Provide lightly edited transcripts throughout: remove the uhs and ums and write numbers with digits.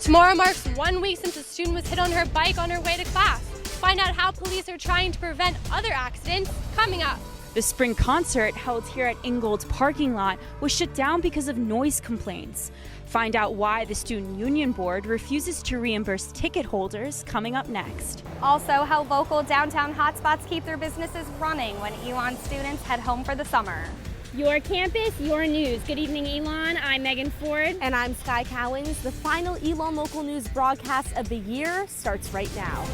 Tomorrow marks 1 week since a student was hit on her bike on her way to class. Find out how police are trying to prevent other accidents coming up. The spring concert held here at Ingold's parking lot was shut down because of noise complaints. Find out why the Student Union Board refuses to reimburse ticket holders coming up next. Also, how local downtown hotspots keep their businesses running when Elon students head home for the summer. Your campus, your news. Good evening, Elon. I'm Megan Ford. And I'm Sky Cowens. The final Elon Local News broadcast of the year starts right now.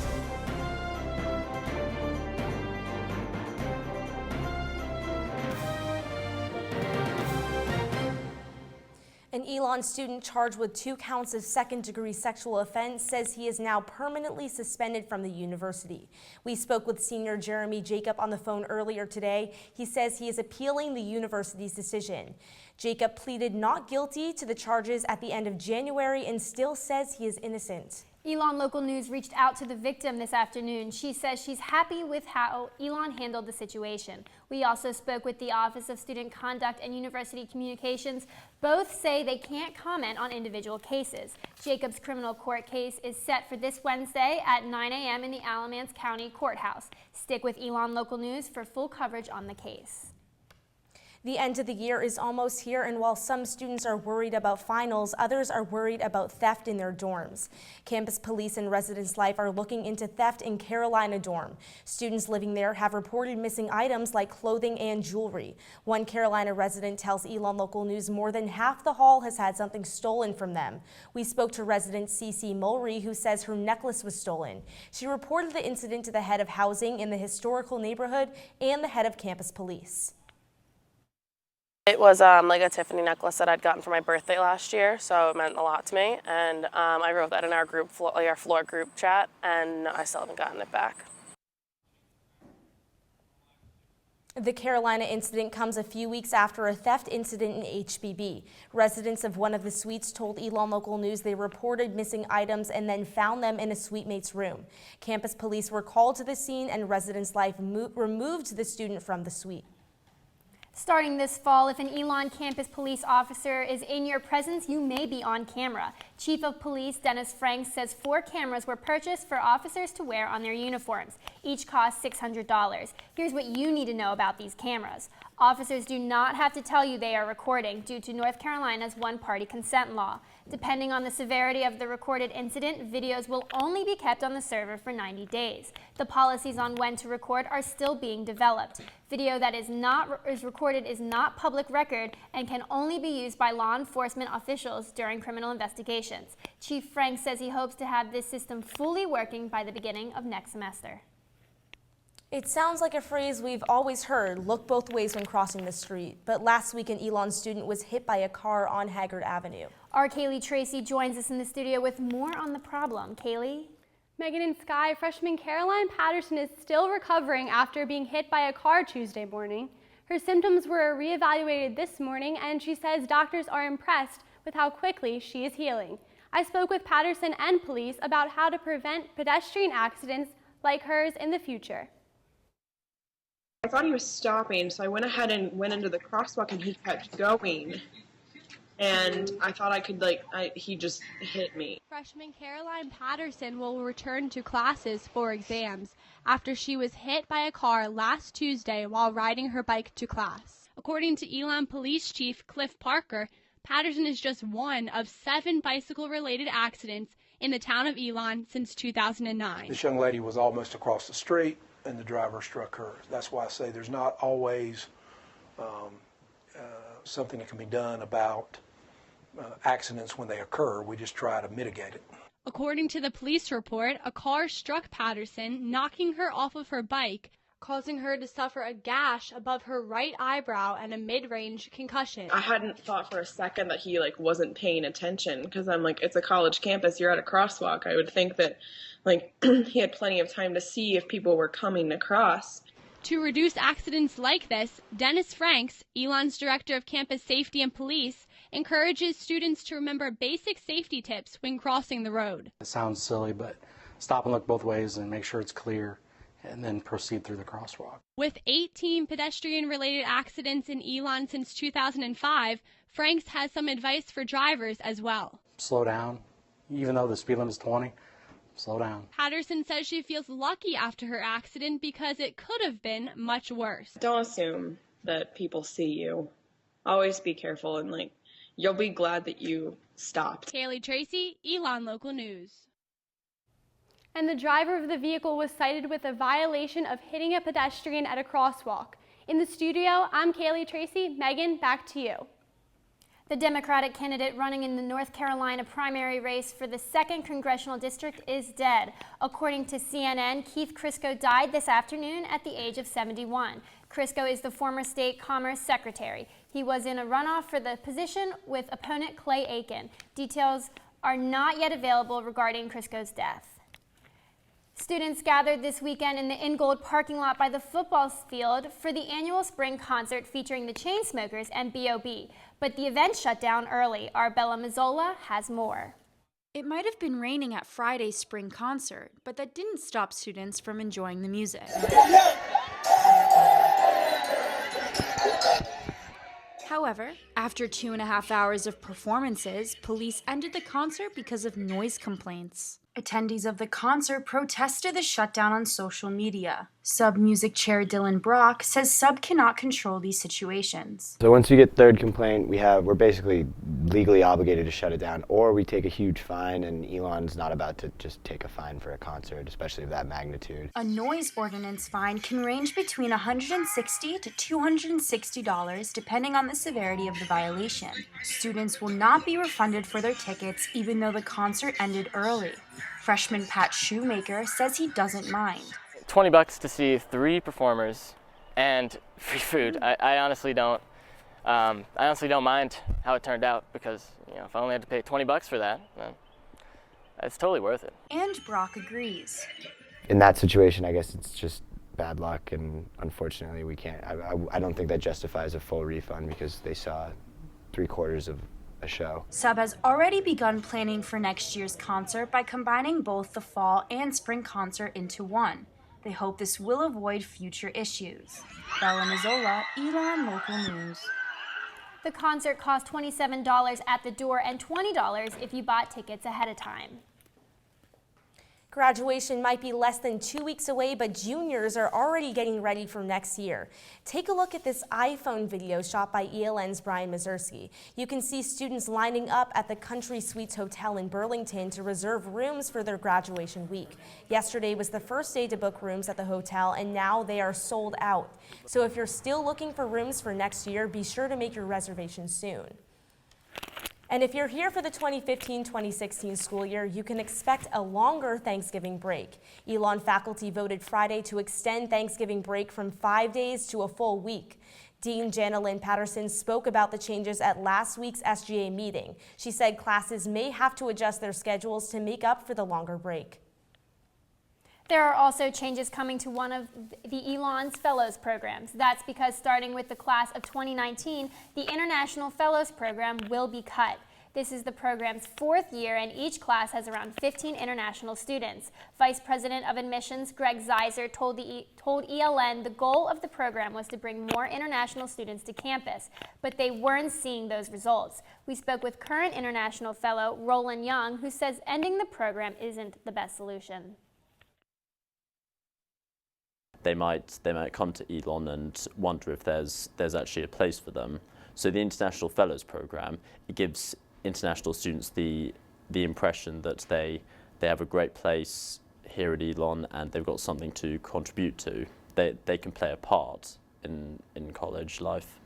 An Elon student charged with 2 counts of second-degree sexual offense says he is now permanently suspended from the university. We spoke with senior Jeremy Jacob on the phone earlier today. He says he is appealing the university's decision. Jacob pleaded not guilty to the charges at the end of January and still says he is innocent. Elon Local News reached out to the victim this afternoon. She says she's happy with how Elon handled the situation. We also spoke with the Office of Student Conduct and University Communications. Both say they can't comment on individual cases. Jacob's criminal court case is set for this Wednesday at 9 a.m. in the Alamance County Courthouse. Stick with Elon Local News for full coverage on the case. The end of the year is almost here, and while some students are worried about finals, others are worried about theft in their dorms. Campus police and Residence Life are looking into theft in Carolina dorm. Students living there have reported missing items like clothing and jewelry. One Carolina resident tells Elon Local News more than half the hall has had something stolen from them. We spoke to resident Cece Mulry, who says her necklace was stolen. She reported the incident to the head of housing in the historical neighborhood and the head of campus police. It was like a Tiffany necklace that I'd gotten for my birthday last year, so it meant a lot to me. And I wrote that in our group, our floor group chat, and I still haven't gotten it back. The Carolina incident comes a few weeks after a theft incident in HBB. Residents of one of the suites told Elon Local News they reported missing items and then found them in a suitemate's room. Campus police were called to the scene and Residence Life removed the student from the suite. Starting this fall, if an Elon campus police officer is in your presence, you may be on camera. Chief of Police Dennis Franks says 4 cameras were purchased for officers to wear on their uniforms. Each cost $600. Here's what you need to know about these cameras. Officers do not have to tell you they are recording due to North Carolina's one-party consent law. Depending on the severity of the recorded incident, videos will only be kept on the server for 90 days. The policies on when to record are still being developed. Video that is recorded is not public record and can only be used by law enforcement officials during criminal investigations. Chief Frank says he hopes to have this system fully working by the beginning of next semester. It sounds like a phrase we've always heard, look both ways when crossing the street. But last week, an Elon student was hit by a car on Haggard Avenue. Our Kaylee Tracy joins us in the studio with more on the problem. Kaylee? Megan and Sky, freshman Caroline Patterson is still recovering after being hit by a car Tuesday morning. Her symptoms were reevaluated this morning, and she says doctors are impressed with how quickly she is healing. I spoke with Patterson and police about how to prevent pedestrian accidents like hers in the future. I thought he was stopping, so I went ahead and went into the crosswalk, and he kept going. And I thought I could, he just hit me. Freshman Caroline Patterson will return to classes for exams after she was hit by a car last Tuesday while riding her bike to class. According to Elon Police Chief Cliff Parker, Patterson is just one of 7 bicycle-related accidents in the town of Elon since 2009. This young lady was almost across the street, and the driver struck her. That's why I say there's not always something that can be done about accidents when they occur. We just try to mitigate it. According to the police report, a car struck Patterson, knocking her off of her bike, causing her to suffer a gash above her right eyebrow and a mid-range concussion. I hadn't thought for a second that he wasn't paying attention, because I'm it's a college campus, you're at a crosswalk. I would think that he had plenty of time to see if people were coming across. To reduce accidents like this, Dennis Franks, Elon's Director of Campus Safety and Police, encourages students to remember basic safety tips when crossing the road. It sounds silly, but stop and look both ways and make sure it's clear, and then proceed through the crosswalk. With 18 pedestrian-related accidents in Elon since 2005, Franks has some advice for drivers as well. Slow down, even though the speed limit is 20, slow down. Patterson says she feels lucky after her accident because it could have been much worse. Don't assume that people see you. Always be careful, and you'll be glad that you stopped. Kaylee Tracy, Elon Local News. And the driver of the vehicle was cited with a violation of hitting a pedestrian at a crosswalk. In the studio, I'm Kaylee Tracy. Megan, back to you. The Democratic candidate running in the North Carolina primary race for the 2nd Congressional District is dead. According to CNN, Keith Crisco died this afternoon at the age of 71. Crisco is the former state commerce secretary. He was in a runoff for the position with opponent Clay Aiken. Details are not yet available regarding Crisco's death. Students gathered this weekend in the Ingold parking lot by the football field for the annual spring concert featuring the Chainsmokers and B.O.B. But the event shut down early. Arbella Mazzola has more. It might have been raining at Friday's spring concert, but that didn't stop students from enjoying the music. However, after 2.5 hours of performances, police ended the concert because of noise complaints. Attendees of the concert protested the shutdown on social media. Sub Music Chair Dylan Brock says Sub cannot control these situations. So once we get third complaint, we're basically legally obligated to shut it down, or we take a huge fine, and Elon's not about to just take a fine for a concert, especially of that magnitude. A noise ordinance fine can range between $160 to $260 depending on the severity of the violation. Students will not be refunded for their tickets even though the concert ended early. Freshman Pat Schumaker says he doesn't mind. $20 to see 3 performers and free food. I honestly don't mind how it turned out, because if I only had to pay $20 for that, then it's totally worth it. And Brock agrees. In that situation, I guess it's just bad luck, and unfortunately we can't. I don't think that justifies a full refund because they saw 3/4 of a show. Sub has already begun planning for next year's concert by combining both the fall and spring concert into one. They hope this will avoid future issues. Bella Mazzola, Elon Local News. The concert cost $27 at the door and $20 if you bought tickets ahead of time. Graduation might be less than 2 weeks away, but juniors are already getting ready for next year. Take a look at this iPhone video shot by ELN's Brian Mazurski. You can see students lining up at the Country Suites Hotel in Burlington to reserve rooms for their graduation week. Yesterday was the first day to book rooms at the hotel, and now they are sold out. So if you're still looking for rooms for next year, be sure to make your reservation soon. And if you're here for the 2015-2016 school year, you can expect a longer Thanksgiving break. Elon faculty voted Friday to extend Thanksgiving break from 5 days to a full week. Dean Janalyn Patterson spoke about the changes at last week's SGA meeting. She said classes may have to adjust their schedules to make up for the longer break. There are also changes coming to one of the Elon's Fellows programs. That's because starting with the class of 2019, the International Fellows program will be cut. This is the program's 4th year, and each class has around 15 international students. Vice President of Admissions Greg Zeiser told ELN the goal of the program was to bring more international students to campus, but they weren't seeing those results. We spoke with current International Fellow Roland Young, who says ending the program isn't the best solution. They might come to Elon and wonder if there's actually a place for them. So the International Fellows Program, it gives international students the impression that they have a great place here at Elon and they've got something to contribute to. They can play a part in college life.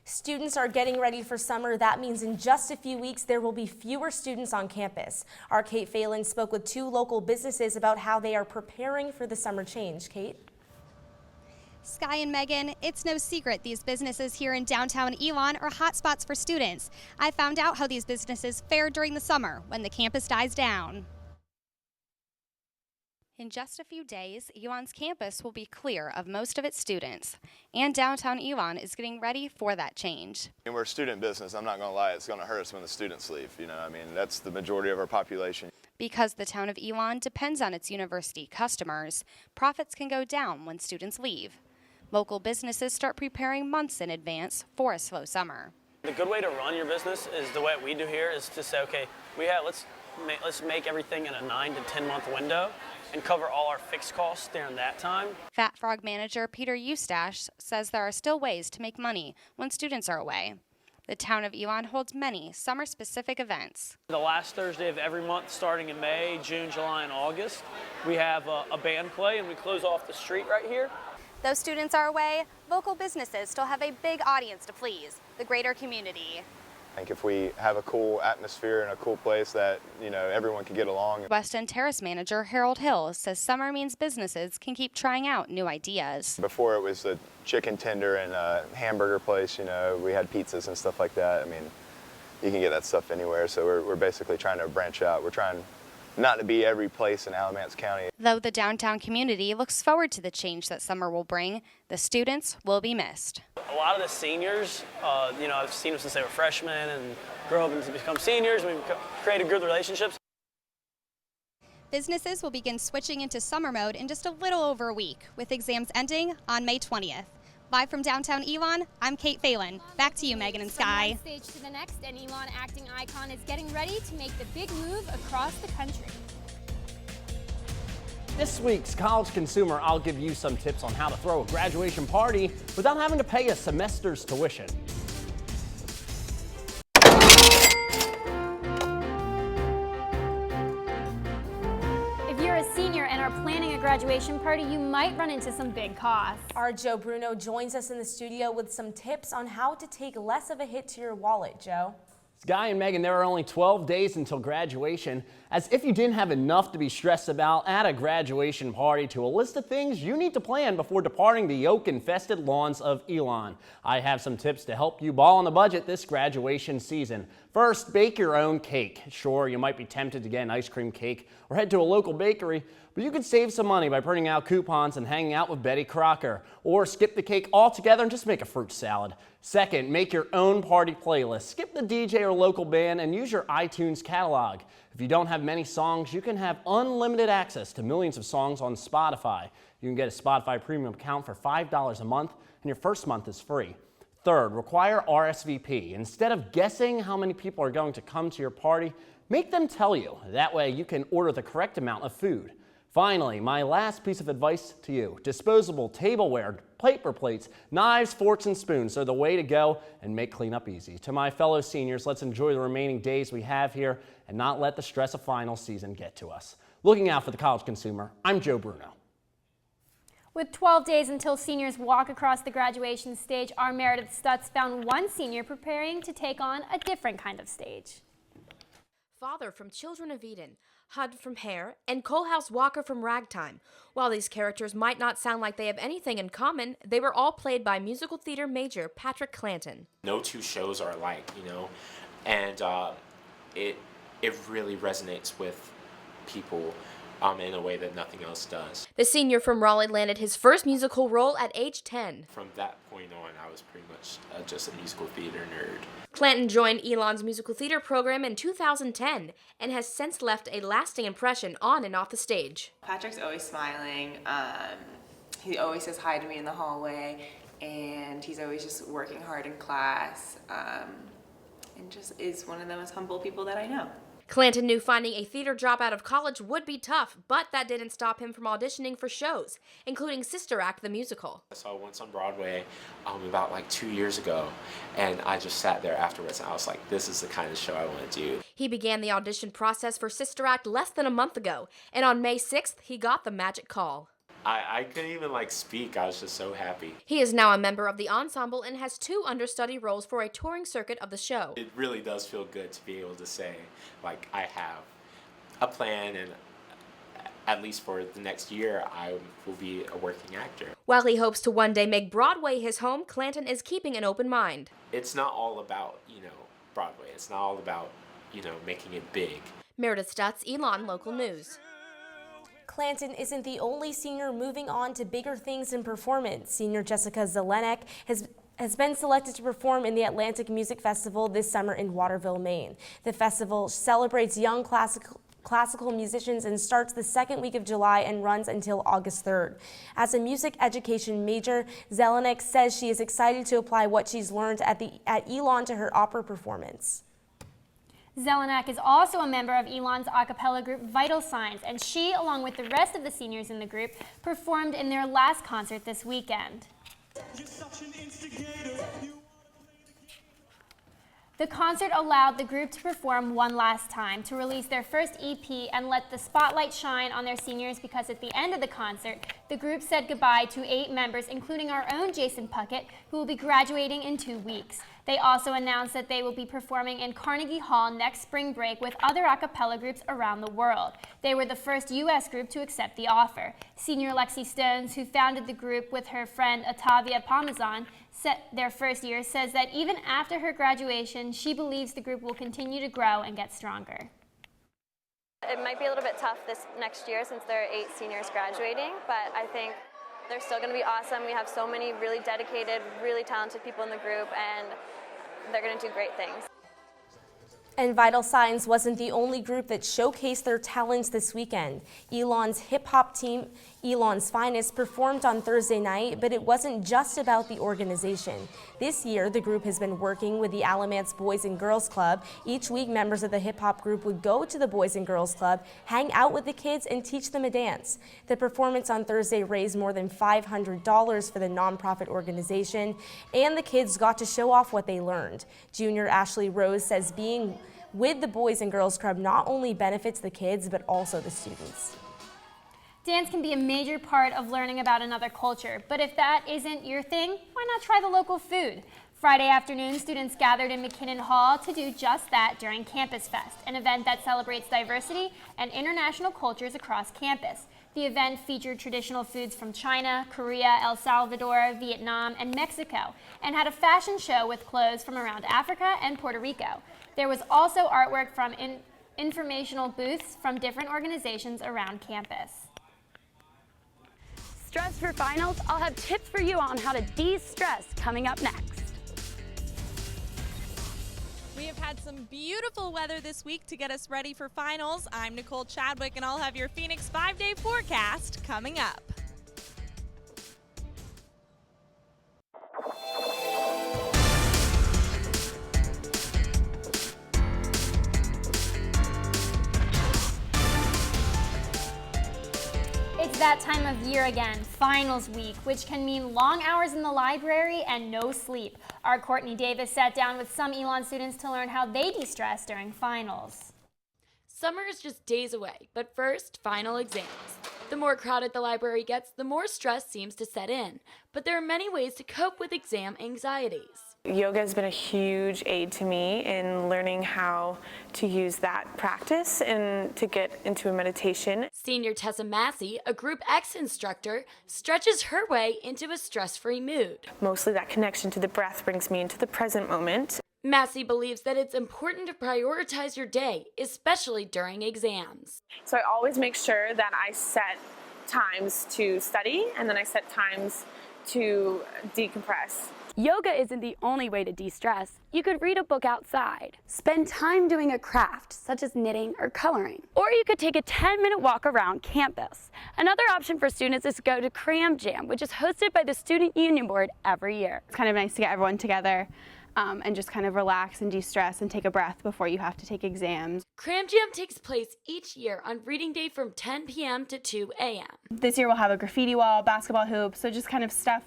Students are getting ready for summer. That means in just a few weeks, there will be fewer students on campus. Our Kate Phelan spoke with 2 local businesses about how they are preparing for the summer change. Kate? Sky and Megan, it's no secret these businesses here in downtown Elon are hotspots for students. I found out how these businesses fare during the summer when the campus dies down. In just a few days, Elon's campus will be clear of most of its students, and downtown Elon is getting ready for that change. We're a student business. I'm not going to lie, it's going to hurt us when the students leave. That's the majority of our population. Because the town of Elon depends on its university customers, profits can go down when students leave. Local businesses start preparing months in advance for a slow summer. The good way to run your business is the way we do here is to say, okay, let's make everything in a 9 to 10 month window and cover all our fixed costs during that time. Fat Frog manager Peter Eustache says there are still ways to make money when students are away. The town of Elon holds many summer-specific events. The last Thursday of every month, starting in May, June, July, and August, we have a band play, and we close off the street right here. Though students are away, local businesses still have a big audience to please, the greater community. I think if we have a cool atmosphere and a cool place that, everyone can get along. West End Terrace manager Harold Hill says summer means businesses can keep trying out new ideas. Before it was the chicken tender and a hamburger place, we had pizzas and stuff like that. I mean, you can get that stuff anywhere, so we're basically trying to branch out. We're trying not to be every place in Alamance County. Though the downtown community looks forward to the change that summer will bring, the students will be missed. A lot of the seniors, I've seen them since they were freshmen and grow up and become seniors. We've created good relationships. Businesses will begin switching into summer mode in just a little over a week, with exams ending on May 20th. Live from downtown Elon, I'm Kate Phelan. Back to you, Megan and Sky. From one stage to the next, an Elon acting icon is getting ready to make the big move across the country. This week's College Consumer, I'll give you some tips on how to throw a graduation party without having to pay a semester's tuition. If you're a senior and are planning a graduation party, you might run into some big costs. Our Joe Bruno joins us in the studio with some tips on how to take less of a hit to your wallet. Joe? Sky and Megan, there are only 12 days until graduation. As if you didn't have enough to be stressed about, add a graduation party to a list of things you need to plan before departing the oak-infested lawns of Elon. I have some tips to help you ball on the budget this graduation season. First, bake your own cake. Sure, you might be tempted to get an ice cream cake or head to a local bakery, but you could save some money by printing out coupons and hanging out with Betty Crocker. Or skip the cake altogether and just make a fruit salad. Second, make your own party playlist. Skip the DJ or local band and use your iTunes catalog. If you don't have many songs, you can have unlimited access to millions of songs on Spotify. You can get a Spotify premium account for $5 a month, and your first month is free. Third, require RSVP. Instead of guessing how many people are going to come to your party, make them tell you. That way you can order the correct amount of food. Finally, my last piece of advice to you: disposable tableware, paper plates, knives, forks, and spoons are the way to go and make cleanup easy. To my fellow seniors, let's enjoy the remaining days we have here and not let the stress of final season get to us. Looking out for the College Consumer, I'm Joe Bruno. With 12 days until seniors walk across the graduation stage, our Meredith Stutz found one senior preparing to take on a different kind of stage. Father from Children of Eden, Hud from Hair, and Coalhouse Walker from Ragtime. While these characters might not sound like they have anything in common, they were all played by musical theater major Patrick Clanton. No two shows are alike, and it really resonates with people in a way that nothing else does. The senior from Raleigh landed his first musical role at age 10. From that point on, I was pretty much just a musical theater nerd. Clanton joined Elon's musical theater program in 2010 and has since left a lasting impression on and off the stage. Patrick's always smiling. He always says hi to me in the hallway, and he's always just working hard in class, and just is one of the most humble people that I know. Clanton knew finding a theater job out of college would be tough, but that didn't stop him from auditioning for shows, including Sister Act the musical. I saw it once on Broadway about 2 years ago, and I just sat there afterwards and I was like, this is the kind of show I want to do. He began the audition process for Sister Act less than a month ago, and on May 6th, he got the magic call. I couldn't even speak. I was just so happy. He is now a member of the ensemble and has 2 understudy roles for a touring circuit of the show. It really does feel good to be able to say, I have a plan, and at least for the next year, I will be a working actor. While he hopes to one day make Broadway his home, Clanton is keeping an open mind. It's not all about, Broadway. It's not all about, making it big. Meredith Stutz, Elon Local News. Clanton isn't the only senior moving on to bigger things in performance. Senior Jessica Zelenek has been selected to perform in the Atlantic Music Festival this summer in Waterville, Maine. The festival celebrates young classical musicians and starts the second week of July and runs until August 3rd. As a music education major, Zelenik says she is excited to apply what she's learned at Elon to her opera performance. Zelenak is also a member of Elon's a cappella group Vital Signs, and she, along with the rest of the seniors in the group, performed in their last concert this weekend. The concert allowed the group to perform one last time, to release their first EP and let the spotlight shine on their seniors, because at the end of the concert, the group said goodbye to 8 members, including our own Jason Puckett, who will be graduating in 2 weeks. They also announced that they will be performing in Carnegie Hall next spring break with other a cappella groups around the world. They were the first U.S. group to accept the offer. Senior Lexi Stones, who founded the group with her friend Otavia Parmesan, their first year, says that even after her graduation, she believes the group will continue to grow and get stronger. It might be a little bit tough this next year since there are 8 seniors graduating, but I think they're still going to be awesome. We have so many really dedicated, really talented people in the group, and they're going to do great things. And Vital Signs wasn't the only group that showcased their talents this weekend. Elon's hip-hop team, Elon's Finest, performed on Thursday night, but it wasn't just about the organization. This year, the group has been working with the Alamance Boys and Girls Club. Each week, members of the hip-hop group would go to the Boys and Girls Club, hang out with the kids, and teach them a dance. The performance on Thursday raised more than $500 for the nonprofit organization, and the kids got to show off what they learned. Junior Ashley Rose says being with the Boys and Girls Club not only benefits the kids, but also the students. Dance can be a major part of learning about another culture, but if that isn't your thing, why not try the local food? Friday afternoon, students gathered in McKinnon Hall to do just that during Campus Fest, an event that celebrates diversity and international cultures across campus. The event featured traditional foods from China, Korea, El Salvador, Vietnam, and Mexico, and had a fashion show with clothes from around Africa and Puerto Rico. There was also artwork from informational booths from different organizations around campus. Stress for finals? I'll have tips for you on how to de-stress coming up next. We have had some beautiful weather this week to get us ready for finals. I'm Nicole Chadwick, and I'll have your Phoenix 5-day forecast coming up. It's that time of year again, finals week, which can mean long hours in the library and no sleep. Our Courtney Davis sat down with some Elon students to learn how they de-stress during finals. Summer is just days away, but first, final exams. The more crowded the library gets, the more stress seems to set in. But there are many ways to cope with exam anxieties. Yoga has been a huge aid to me in learning how to use that practice and to get into a meditation. Senior Tessa Mossey, a Group X instructor, stretches her way into a stress-free mood. Mostly that connection to the breath brings me into the present moment. Mossey believes that it's important to prioritize your day, especially during exams. So I always make sure that I set times to study and then I set times to decompress. Yoga isn't the only way to de-stress. You could read a book outside, spend time doing a craft, such as knitting or coloring. Or you could take a 10-minute walk around campus. Another option for students is to go to Cram Jam, which is hosted by the Student Union Board every year. It's kind of nice to get everyone together and just kind of relax and de-stress and take a breath before you have to take exams. Cram Jam takes place each year on reading day from 10 p.m. to 2 a.m. This year we'll have a graffiti wall, basketball hoop, so just kind of stuff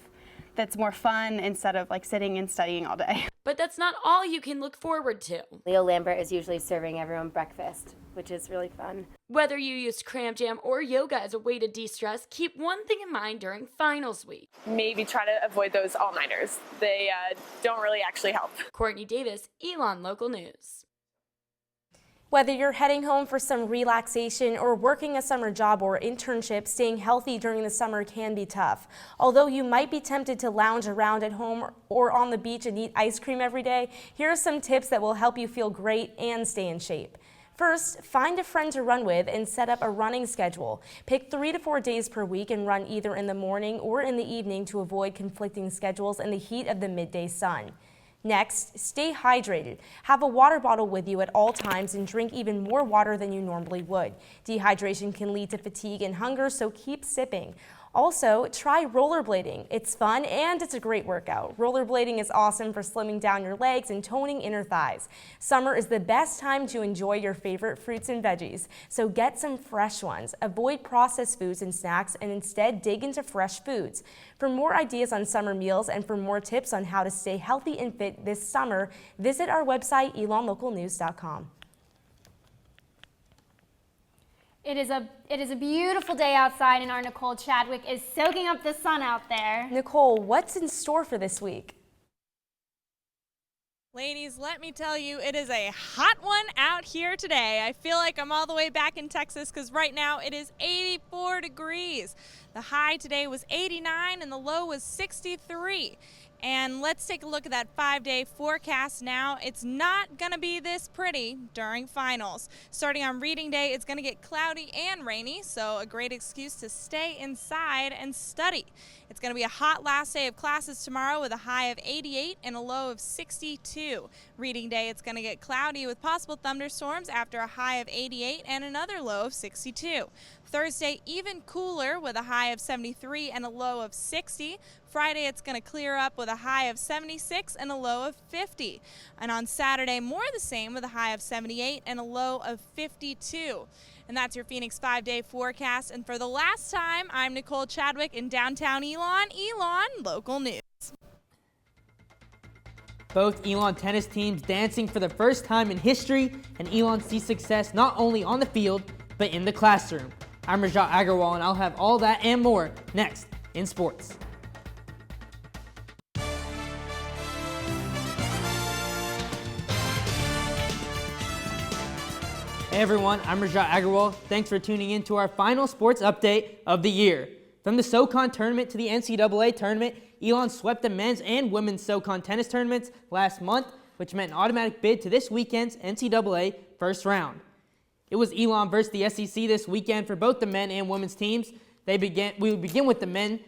that's more fun instead of like sitting and studying all day. But that's not all you can look forward to. Leo Lambert is usually serving everyone breakfast, which is really fun. Whether you use Cram Jam or yoga as a way to de-stress, keep one thing in mind during finals week. Maybe try to avoid those all-nighters. They don't really actually help. Courtney Davis, Elon Local News. Whether you're heading home for some relaxation or working a summer job or internship, staying healthy during the summer can be tough. Although you might be tempted to lounge around at home or on the beach and eat ice cream every day, here are some tips that will help you feel great and stay in shape. First, find a friend to run with and set up a running schedule. Pick 3 to 4 days per week and run either in the morning or in the evening to avoid conflicting schedules in the heat of the midday sun. Next, stay hydrated. Have a water bottle with you at all times and drink even more water than you normally would. Dehydration can lead to fatigue and hunger, so keep sipping. Also, try rollerblading. It's fun and it's a great workout. Rollerblading is awesome for slimming down your legs and toning inner thighs. Summer is the best time to enjoy your favorite fruits and veggies, so get some fresh ones. Avoid processed foods and snacks and instead dig into fresh foods. For more ideas on summer meals and for more tips on how to stay healthy and fit this summer, visit our website, elonlocalnews.com. It is a beautiful day outside, and our Nicole Chadwick is soaking up the sun out there. Nicole, what's in store for this week? Ladies, let me tell you, it is a hot one out here today. I feel like I'm all the way back in Texas because right now it is 84 degrees. The high today was 89 and the low was 63. And let's take a look at that 5-day forecast now. It's not going to be this pretty during finals. Starting on reading day, it's going to get cloudy and rainy, so a great excuse to stay inside and study. It's going to be a hot last day of classes tomorrow with a high of 88 and a low of 62. Reading day, it's going to get cloudy with possible thunderstorms after a high of 88 and another low of 62. Thursday, even cooler with a high of 73 and a low of 60. Friday, it's going to clear up with a high of 76 and a low of 50. And on Saturday, more of the same with a high of 78 and a low of 52. And that's your Phoenix 5-day forecast. And for the last time, I'm Nicole Chadwick in downtown Elon, Local News. Both Elon tennis teams dancing for the first time in history, and Elon sees success not only on the field, but in the classroom. I'm Rajat Agarwal, and I'll have all that and more next in sports. Hey everyone, I'm Rajat Agarwal. Thanks for tuning in to our final sports update of the year. From the SoCon tournament to the NCAA tournament, Elon swept the men's and women's SoCon tennis tournaments last month, which meant an automatic bid to this weekend's NCAA first round. It was Elon versus the SEC this weekend for both the men and women's teams. We will begin with the men,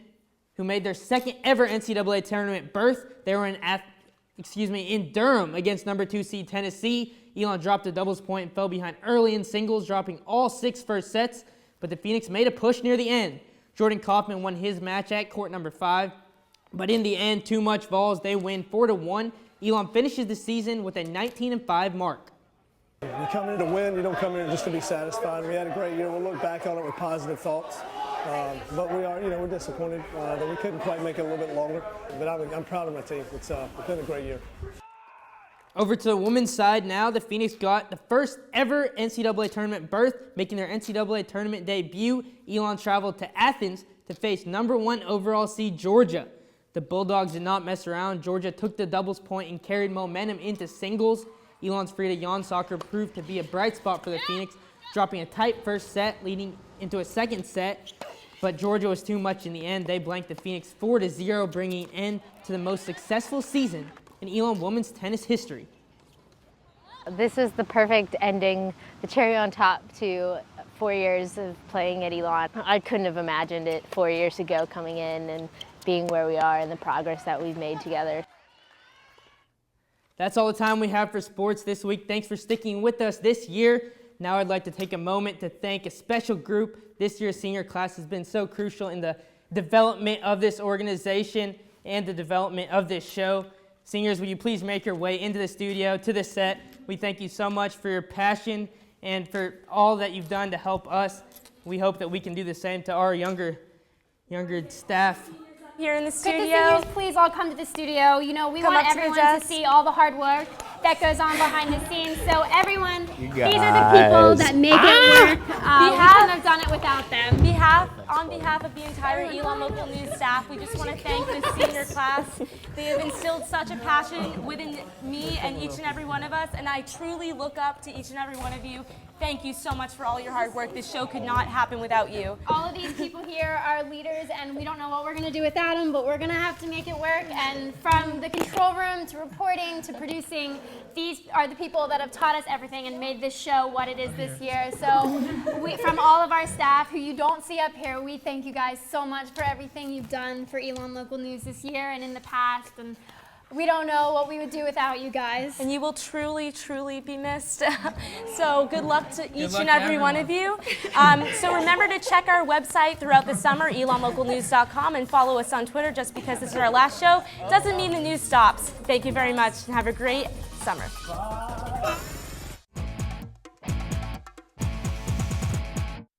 who made their second ever NCAA tournament berth. They were in Durham against number 2 seed Tennessee. Elon dropped a doubles point and fell behind early in singles, dropping all 6 first sets, but the Phoenix made a push near the end. Jordan Kaufman won his match at court number 5, but in the end, too much balls. They win 4-1. Elon finishes the season with a 19-5 mark. You come in to win, you don't come in just to be satisfied. We had a great year. We'll look back on it with positive thoughts. But we're disappointed that we couldn't quite make it a little bit longer. But I'm proud of my team. It's been a great year. Over to the women's side now, the Phoenix got the first ever NCAA tournament berth, making their NCAA tournament debut. Elon traveled to Athens to face number 1 overall seed Georgia. The Bulldogs did not mess around. Georgia took the doubles point and carried momentum into singles. Elon's Frida Jan soccer proved to be a bright spot for the Phoenix, dropping a tight first set, leading into a second set. But Georgia was too much in the end. They blanked the Phoenix 4-0, bringing an end to the most successful season in Elon women's tennis history. This was the perfect ending, the cherry on top to 4 years of playing at Elon. I couldn't have imagined it 4 years ago, coming in and being where we are and the progress that we've made together. That's all the time we have for sports this week. Thanks for sticking with us this year. Now I'd like to take a moment to thank a special group. This year's senior class has been so crucial in the development of this organization and the development of this show. Seniors, will you please make your way into the studio, to the set? We thank you so much for your passion and for all that you've done to help us. We hope that we can do the same to our younger staff. Here in the studio. Could the seniors please all come to the studio? You know, we want everyone to see all the hard work that goes on behind the scenes. So everyone, these are the people that make it work. We couldn't have done it without them. On behalf of the entire Elon Local News staff, we just want to thank this senior class. They have instilled such a passion within me and each and every one of us, and I truly look up to each and every one of you. Thank you so much for all your hard work. This show could not happen without you. All of these people here are leaders, and we don't know what we're going to do without them, but we're going to have to make it work. And from the control room to reporting to producing, these are the people that have taught us everything and made this show what it is this year. So from all of our staff who you don't see up here, we thank you guys so much for everything you've done for Elon Local News this year and in the past. And We don't know what we would do without you guys. And you will truly, truly be missed. So good luck to each and every one of you. So remember to check our website throughout the summer, elonlocalnews.com, and follow us on Twitter. Just because this is our last show doesn't mean the news stops. Thank you very much and have a great summer.